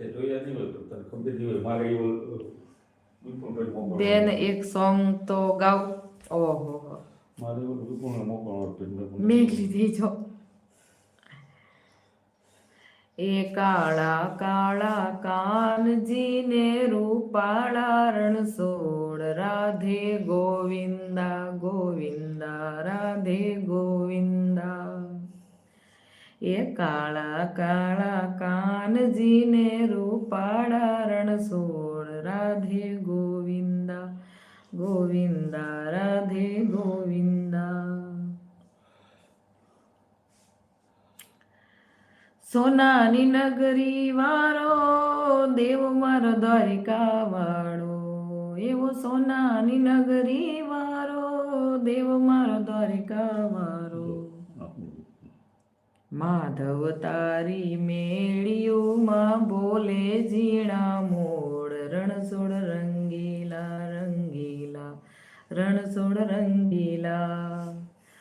તે જોયા નહીં હોય તો તને ખબર નહીં હોય મારે એવું વિપુલભાઈ મોકલવાનું. બેન એક સોંગ તો ગાવ. ઓહો મારે એવું વિપુલને મોકલવાનું હતું એટલે મેં લીધી જો. એ કાળા કાળા કાનજીને રૂપાળા રણછોડ રાધે ગોવિંદા ગોવિંદા રાધે ગોવિંદા. એ કાળા કાળા કાનજીને રૂપાળા રણછોડ રાધે ગોવિંદા ગોવિંદા રાધે ગોવિંદા. સોનાની નગરી વાળો દેવ મારો દ્વારિકા વાળો, એવો સોનાની નગરી વાળો દેવ મારો દ્વારિકા વાળો. માધવ તારી મેળીઓમાં બોલે ઝીણા મોડ રણછોડ રંગીલા રંગીલા રણછોડ રંગીલા.